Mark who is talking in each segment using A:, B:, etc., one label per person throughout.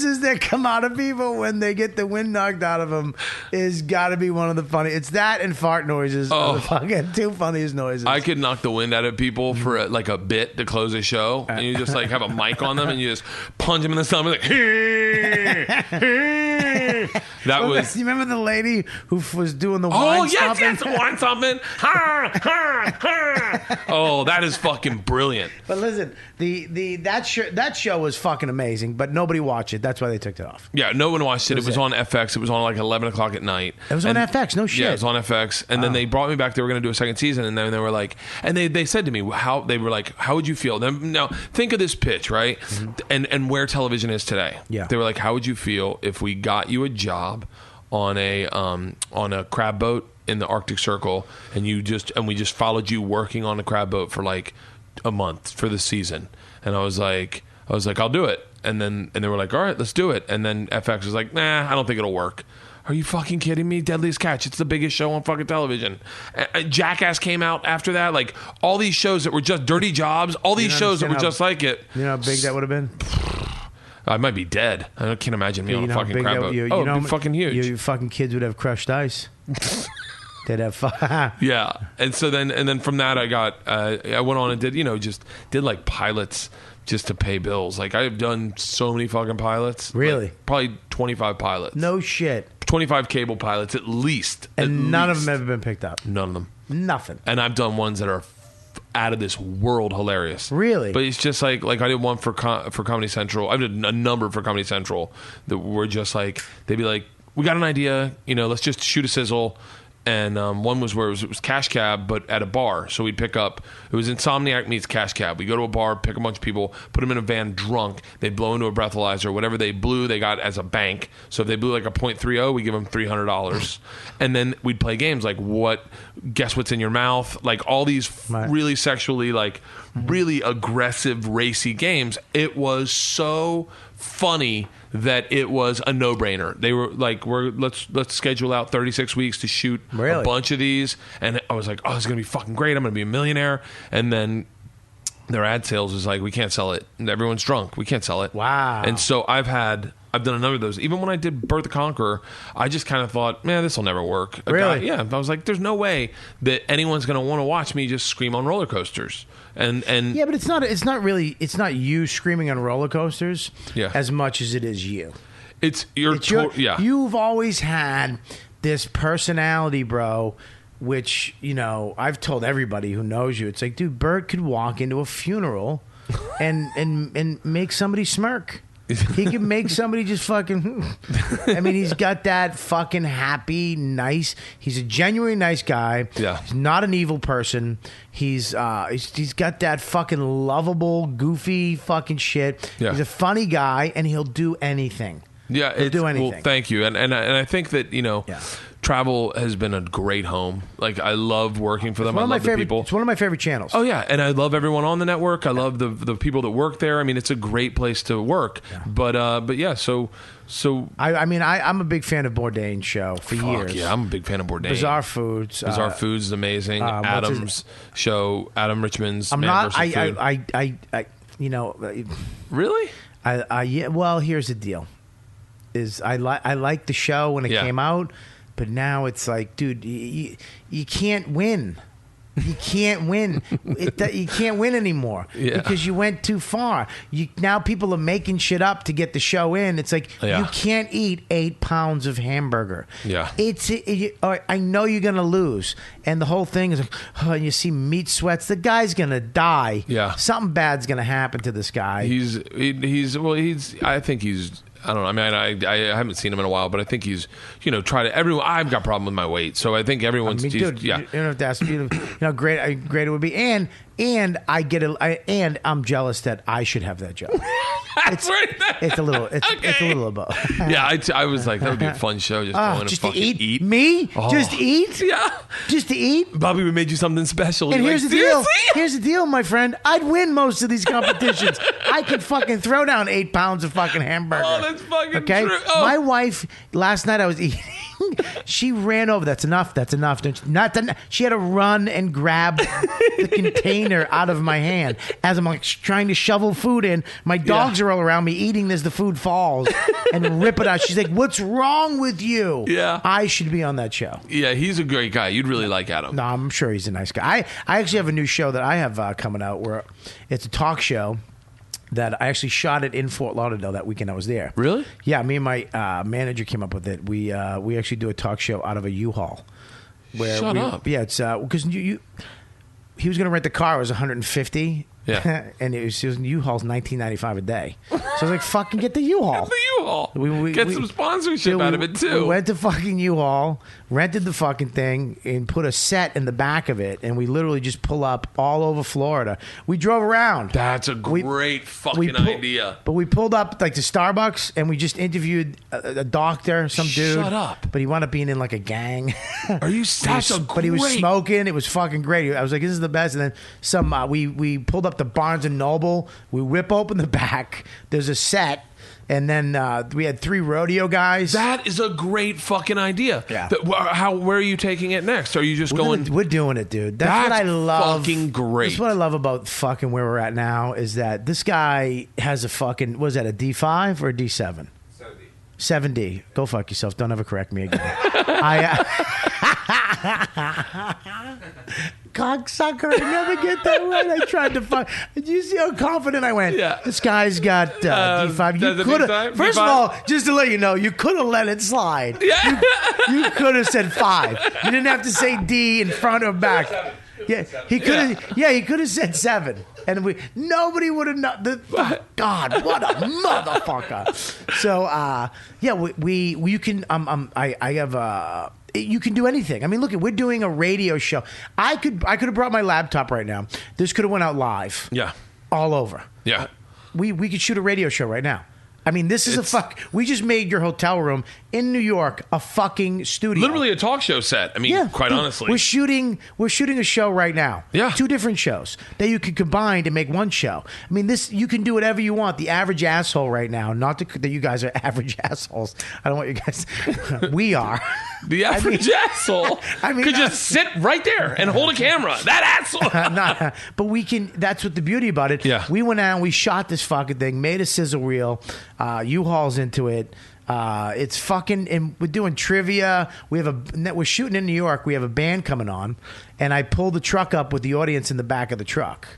A: noises that come out of people when they get the wind knocked out of them is got to be one of the funny. It's that and fart noises are the fucking two funniest noises.
B: I could knock the wind out of people for a bit to close a show, and you just like have a mic on them and you just punch them in the stomach like. That was.
A: You remember the lady who was doing the wine?
B: Oh yes, wine stomping. Oh, that is fucking brilliant.
A: But listen, that show was fucking amazing, but nobody watched it. That's why they took it off.
B: Yeah, no one watched it. It was on FX. It was on like 11 o'clock at night.
A: It was on FX. No shit.
B: Yeah, it was on FX. And then they brought me back. They were going to do a second season, and then they were like, and they said to me, how would you feel? Now think of this pitch, right? Mm-hmm. And where television is today.
A: Yeah.
B: They were like, how would you feel if we got you a job on a crab boat in the Arctic Circle, and we just followed you working on a crab boat for like a month for the season? And I was like, I'll do it. And they were like, all right, let's do it. And then FX was like, nah, I don't think it'll work. Are you fucking kidding me? Deadliest Catch. It's the biggest show on fucking television. Jackass came out after that. Like all these shows that were just dirty jobs. All these shows that were just like it.
A: You know how big that would have been?
B: I might be dead. I can't imagine me on a fucking crab boat. It'd be fucking huge.
A: Your fucking kids would have crushed ice. They'd have fun.
B: Yeah. And so then from that I went on and did like pilots just to pay bills. Like I've done so many fucking pilots.
A: Really?
B: Like, probably 25 pilots.
A: No shit.
B: 25 cable pilots at least.
A: And none of them have ever been picked up.
B: None of them.
A: Nothing.
B: And I've done ones that are out of this world hilarious.
A: Really?
B: But it's just like I did one for Comedy Central. I did a number for Comedy Central that were just like, they'd be like, we got an idea, let's just shoot a sizzle. And one was where it was Cash Cab, but at a bar. So we'd pick up, it was Insomniac meets Cash Cab. We go to a bar, pick a bunch of people, put them in a van drunk. They'd blow into a breathalyzer. Whatever they blew, they got as a bank. So if they blew like a .30, we give them $300. And then we'd play games like guess what's in your mouth? Like all these really sexually, like really aggressive, racy games. It was so funny that it was a no-brainer. They were like, let's schedule out 36 weeks to shoot a bunch of these. And I was like, oh, this is going to be fucking great. I'm going to be a millionaire. And then their ad sales was like, we can't sell it. And everyone's drunk. We can't sell it.
A: Wow.
B: And so I've done a number of those. Even when I did Bert the Conqueror, I just kind of thought, man, this will never work.
A: Really?
B: I was like, there's no way that anyone's going to want to watch me just scream on roller coasters. And
A: yeah, but it's not you screaming on roller coasters as much as it is you. You've always had this personality, bro, which, I've told everybody who knows you, it's like, dude, Bert could walk into a funeral and make somebody smirk. He can make somebody just fucking. I mean, he's got that fucking happy, nice. He's a genuinely nice guy.
B: Yeah,
A: he's not an evil person. He's got that fucking lovable, goofy fucking shit. Yeah. He's a funny guy, and he'll do anything.
B: Yeah,
A: he'll do anything.
B: Well, thank you, and I think that Travel has been a great home. Like, I love working for them. I love the people.
A: It's one of my favorite channels.
B: Oh yeah, and I love everyone on the network. I love the people that work there. I mean, it's a great place to work. Yeah. But yeah, so
A: I'm a big fan of Bourdain's show for years.
B: Yeah, I'm a big fan of Bourdain.
A: Bizarre Foods.
B: Bizarre Foods is amazing. Adam's show, Adam Richman's.
A: I'm
B: Man
A: not.
B: vs. Food.
A: Really? Yeah. Well, here's the deal. I like the show when it came out, but now it's like, dude, you can't win. You can't win. You can't win anymore because you went too far. Now people are making shit up to get the show in. It's like you can't eat 8 pounds of hamburger.
B: Yeah,
A: I know you're gonna lose, and the whole thing is like, and you see meat sweats. The guy's gonna die.
B: Yeah,
A: something bad's gonna happen to this guy.
B: I think he's. I don't know. I mean, I haven't seen him in a while, but I think he's, I've got a problem with my weight, so I think everyone's.
A: Dude, you don't have to ask me. Great it would be, and I get it, and I'm jealous that I should have that job. It's a little above.
B: Yeah, I was like, that would be a fun show, just going and fucking eat.
A: Me? Oh. Just eat?
B: Yeah,
A: just to eat.
B: Bobby, we made you something special.
A: And here's the deal. Here's the deal, my friend. I'd win most of these competitions. I could fucking throw down 8 pounds of fucking hamburger.
B: Oh, that's fucking true. Oh.
A: My wife, last night I was eating. She ran over. That's enough. She had to run and grab the container out of my hand as I'm like trying to shovel food in. My dogs are all around me eating as the food falls and rip it out. She's like, "What's wrong with you?"
B: Yeah,
A: I should be on that show.
B: Yeah, he's a great guy. You'd really like Adam.
A: No, I'm sure he's a nice guy. I actually have a new show that I have coming out where it's a talk show. That I actually shot it in Fort Lauderdale that weekend I was there.
B: Really?
A: Yeah, me and my manager came up with it. We actually do a talk show out of a U-Haul.
B: Shut up.
A: Yeah, it's because he was going to rent the car. It was $150.
B: Yeah,
A: and it was U-Haul's $19.95 a day. So I was like, "Fucking get the U-Haul."
B: Get the U-Haul. Get some sponsorship out of it too.
A: We went to fucking U-Haul, rented the fucking thing, and put a set in the back of it, and we literally just pull up all over Florida. We drove around.
B: That's a great fucking idea.
A: But we pulled up like to Starbucks, and we just interviewed a doctor, some dude.
B: Shut up.
A: But he wound up being in like a gang.
B: Are you?
A: But he was smoking. It was fucking great. I was like, "This is the best." And then we pulled up the Barnes and Noble. We whip open the back. There's a set, and then we had 3 rodeo guys.
B: That is a great fucking idea.
A: Yeah.
B: Where are you taking it next? Are you just going?
A: We're doing it, dude. That's what I love.
B: Fucking great.
A: That's what I love about fucking where we're at now is that this guy has a fucking, was that a D5 or a D7? 7D. Go fuck yourself. Don't ever correct me again. Cocksucker, I never get that right. I tried to fuck. Did you see how confident I went?
B: Yeah.
A: This guy's got D5. You could have. First of all, just to let you know, you could have let it slide.
B: Yeah.
A: You could have said 5. You didn't have to say D in front or back. Yeah, he could have. Yeah, he could have said 7, and nobody would have known. God, what a motherfucker! So, you can. I have. You can do anything. I mean, look, we're doing a radio show. I could have brought my laptop right now. This could have went out live.
B: Yeah,
A: all over.
B: Yeah,
A: we could shoot a radio show right now. I mean, this is we just made your hotel room in New York a fucking studio.
B: Literally a talk show set. I mean, quite honestly.
A: We're shooting a show right now.
B: Yeah.
A: 2 different shows that you could combine to make one show. I mean, you can do whatever you want. The average asshole right now, not that you guys are average assholes. I don't want you guys. We are.
B: The average asshole could just sit right there and hold a camera. That asshole.
A: But we can. That's what the beauty about it.
B: Yeah.
A: We went out and we shot this fucking thing, made a sizzle reel. U-Haul's into it. It's fucking, and we're doing trivia. We're shooting in New York. We have a band coming on, and I pull the truck up with the audience in the back of the truck.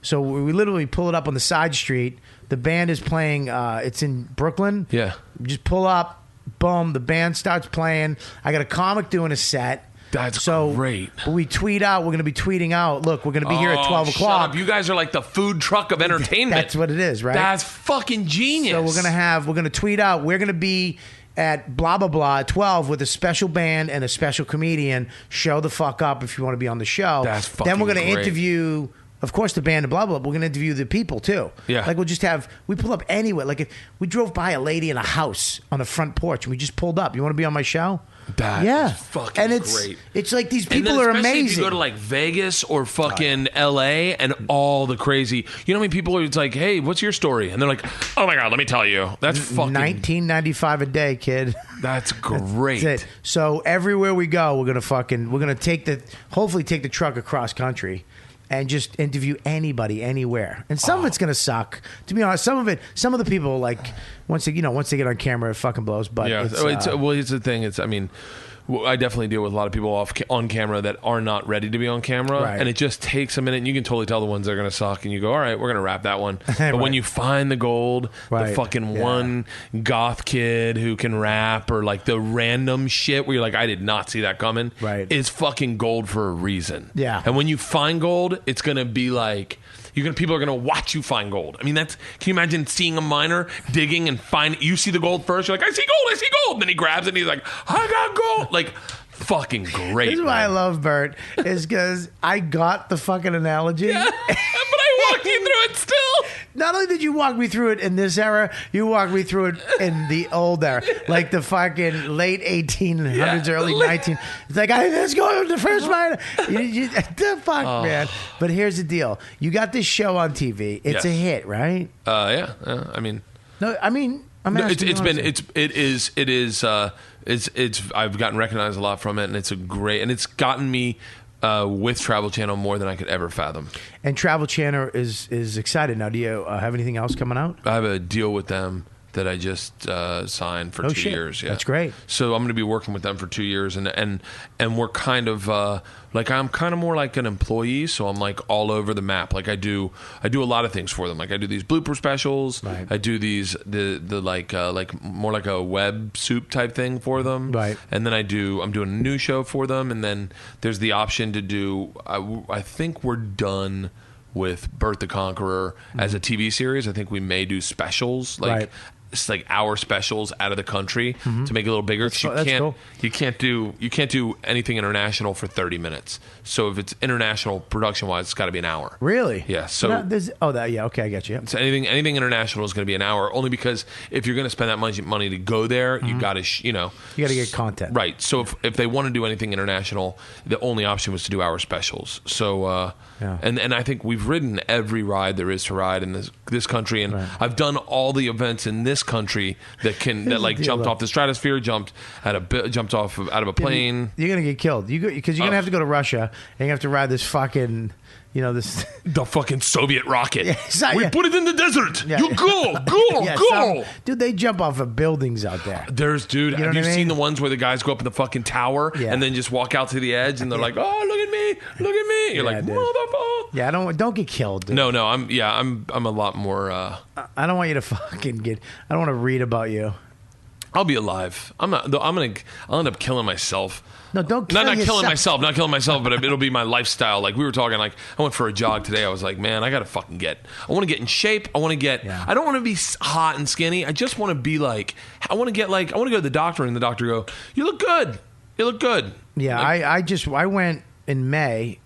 A: So we literally pull it up on the side street. The band is playing. It's in Brooklyn.
B: Yeah.
A: We just pull up. Boom. The band starts playing. I got a comic doing a set.
B: That's great.
A: We tweet out. We're going to be tweeting out. Look, we're going to be here at 12 o'clock.
B: You guys are like the food truck of entertainment.
A: That's what it is, right?
B: That's fucking genius.
A: So we're going to tweet out. We're going to be at blah, blah, blah at 12 with a special band and a special comedian. Show the fuck up if you want to be on the show.
B: That's fucking
A: Then we're going to
B: great.
A: interview, of course, the band and blah, blah, blah. We're going to interview the people, too.
B: Yeah.
A: Like, we pull up anywhere. Like, if we drove by a lady in a house on the front porch, and we just pulled up. You want to be on my show?
B: That is fucking great.
A: It's like these people are amazing.
B: If you go to like Vegas or fucking LA and all the crazy, you know how many people are? It's like, hey, what's your story? And they're like, oh my god, let me tell you. That's fucking
A: $19.95 a day, kid.
B: That's great.
A: That's it. So everywhere we go, we're gonna hopefully take the truck across country. And just interview anybody, anywhere, and some of it's gonna suck. To be honest, some of the people like once they get on camera, it fucking blows. But
B: yeah, it's the thing. I mean, I definitely deal with a lot of people on camera that are not ready to be on camera,
A: right.
B: And it just takes a minute. And you can totally tell the ones that are going to suck, and you go, all right, we're going to wrap that one. But when you find the gold, the fucking one goth kid who can rap, or like the random shit where you're like, I did not see that coming,
A: right?
B: Is fucking gold for a reason.
A: Yeah.
B: And when you find gold, it's going to be like, people are going to watch you find gold. I mean, can you imagine seeing a miner digging and you see the gold first, you're like, I see gold. And then he grabs it and he's like, I got gold. Like, fucking great.
A: This is why I love Bert, is because I got the fucking analogy.
B: Yeah, but I walked you through it still.
A: Not only did you walk me through it in this era, you walked me through it in the old era, like the fucking late 1800s, early 19. It's like, let's go to the first one. The fuck, man. But here's the deal: you got this show on TV. It's a hit, right?
B: Yeah. I mean, I've gotten recognized a lot from it, and it's gotten me with Travel Channel more than I could ever fathom.
A: And Travel Channel is excited now. Do you have anything else coming out?
B: I have a deal with them that I just signed for 2 years. Yeah,
A: that's great.
B: So I'm going to be working with them for 2 years, and we're kind of like, I'm kind of more like an employee, so I'm like all over the map. Like I do a lot of things for them. Like I do these blooper specials. Right. I do these the like more like a web soup type thing for them.
A: Right.
B: And then I'm doing a new show for them, and then there's the option to do. I think we're done with Bert the Conqueror as a TV series. I think we may do specials like. It's like hour specials out of the country to make it a little bigger. You can't do anything international for 30 minutes. So if it's international production wise, it's got to be an hour.
A: Really?
B: Yeah. So
A: okay, I get you.
B: So anything international is going to be an hour. Only because if you're going to spend that much money to go there, you got to you got
A: to get content.
B: Right. So if they want to do anything international, the only option was to do hour specials. So and I think we've ridden every ride there is to ride in this country, and I've done all the events in this country that jumped off the stratosphere, jumped off out of a plane.
A: You're gonna get killed. Because you're gonna have to go to Russia and you have to ride this fucking. The
B: fucking Soviet rocket. We put it in the desert. Yeah. You go.
A: Dude, they jump off of buildings out there.
B: Have you seen the ones where the guys go up in the fucking tower and then just walk out to the edge and they're like, oh, look at me. You're like, motherfucker.
A: Yeah, don't get killed, dude.
B: No, I'm a lot more.
A: I don't want you to fucking I don't want to read about you.
B: I'll be alive. I'll end up killing myself.
A: No, don't kill
B: yourself. Not killing myself, but it'll be my lifestyle. Like we were talking, like I went for a jog today. I was like, man, I got to I want to get in shape. I don't want to be hot and skinny. I just want to be like, I want to go to the doctor and the doctor go, you look good.
A: Yeah, I went in May.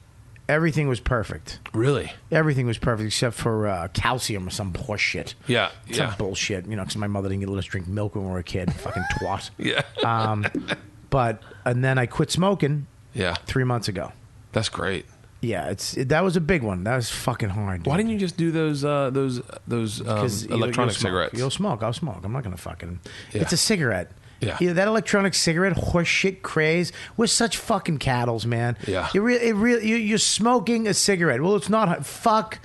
A: Everything was perfect.
B: Really?
A: Everything was perfect except for calcium or some horse shit.
B: Yeah.
A: Some bullshit, because my mother didn't let us drink milk when we were a kid. Fucking twat.
B: Yeah.
A: And then I quit smoking.
B: Yeah.
A: 3 months ago.
B: That's great.
A: Yeah, that was a big one. That was fucking hard. Dude.
B: Why didn't you just do those electronic cigarettes?
A: You'll smoke. I'll smoke. I'm not gonna fucking. Yeah. It's a cigarette.
B: Yeah.
A: That electronic cigarette horseshit craze. We're such fucking cattles, man.
B: Yeah.
A: You're smoking a cigarette. Well, it's not. Fuck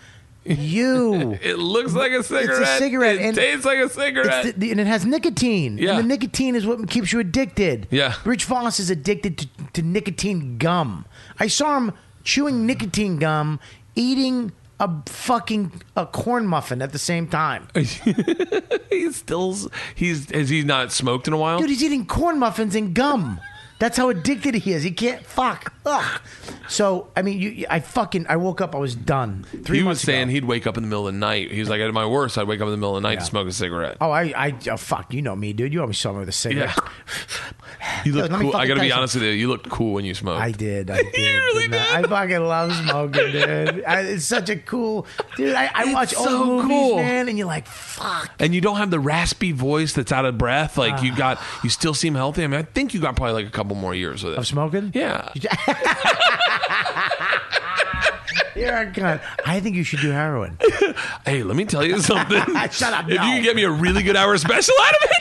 A: you.
B: It looks like a cigarette.
A: It's a cigarette.
B: It tastes like a cigarette.
A: And it has nicotine.
B: Yeah.
A: And the nicotine is what keeps you addicted.
B: Yeah.
A: Rich Voss is addicted to nicotine gum. I saw him chewing nicotine gum, eating a corn muffin at the same time.
B: Has he not smoked in a while?
A: Dude, he's eating corn muffins and gum. That's how addicted he is. He can't fuck. Ugh. So, I mean, I woke up, I was done. 3 months ago.
B: He was saying he'd wake up in the middle of the night. He was like, at my worst, I'd wake up in the middle of the night to smoke a cigarette.
A: Oh, fuck, you know me, dude. You always saw me with a cigarette.
B: Yeah. You look cool. I gotta be honest with you. You looked cool when you smoked.
A: I did.
B: You really did.
A: I fucking love smoking, dude. It's such a cool... Dude, I watch old movies, man, and you're like, fuck.
B: And you don't have the raspy voice that's out of breath. Like, you still seem healthy. I mean, I think you got probably like a couple more years with it.
A: Of smoking?
B: Yeah.
A: You're a cunt. I think you should do heroin.
B: Hey, let me tell you something.
A: Shut up.
B: If you can get me a really good hour special out of it.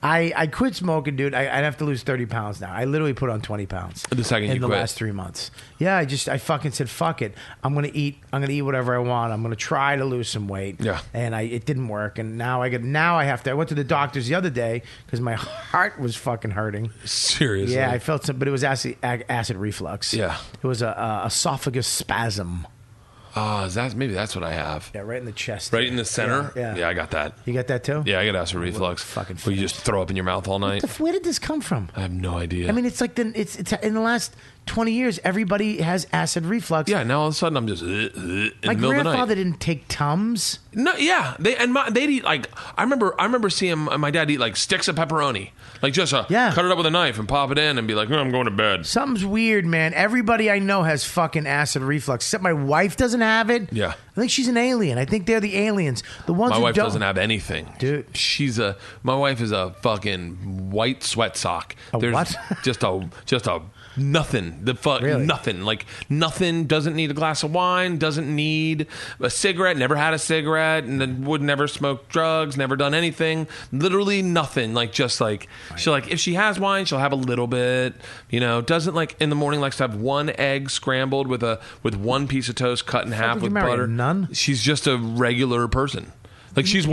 A: I quit smoking, dude. I'd have to lose 30 pounds now. I literally put on 20 pounds.
B: The second you
A: quit. In
B: the
A: last 3 months. Yeah, I fucking said, fuck it. I'm gonna eat whatever I want. I'm gonna try to lose some weight.
B: Yeah.
A: And it didn't work. And now I have to. I went to the doctors the other day because my heart was fucking hurting.
B: Seriously?
A: Yeah, I felt but it was acid reflux.
B: Yeah.
A: It was a esophagus spasm.
B: Maybe that's what I have.
A: Yeah, right in the chest.
B: Right in the center?
A: Yeah,
B: I got that.
A: You got that too?
B: Yeah, I got acid reflux.
A: Fucking
B: where you just throw up in your mouth all night.
A: Where did this come from?
B: I have no idea.
A: I mean, it's like it's in the last 20 years, everybody has acid reflux.
B: Yeah, now all of a sudden I'm just in the middle of the night.
A: My grandfather didn't take Tums.
B: No, yeah, they'd eat like I remember seeing my dad eat like sticks of pepperoni, like just cut it up with a knife and pop it in and be like, I'm going to bed.
A: Something's weird, man. Everybody I know has fucking acid reflux, except my wife doesn't have it.
B: Yeah,
A: I think she's an alien. I think they're the aliens. The ones
B: my
A: who
B: wife
A: don't.
B: doesn't have anything,
A: dude.
B: My wife is a fucking white sweat sock.
A: There's what?
B: just a nothing. The fuck
A: really?
B: Nothing. Like nothing. Doesn't need a glass of wine. Doesn't need a cigarette. Never had a cigarette, and would never smoke drugs. Never done anything. Literally nothing. Like just like she'll like if she has wine, she'll have a little bit. You know, doesn't like in the morning likes to have one egg scrambled with one piece of toast cut in half with butter.
A: None.
B: She's just a regular person. Like she's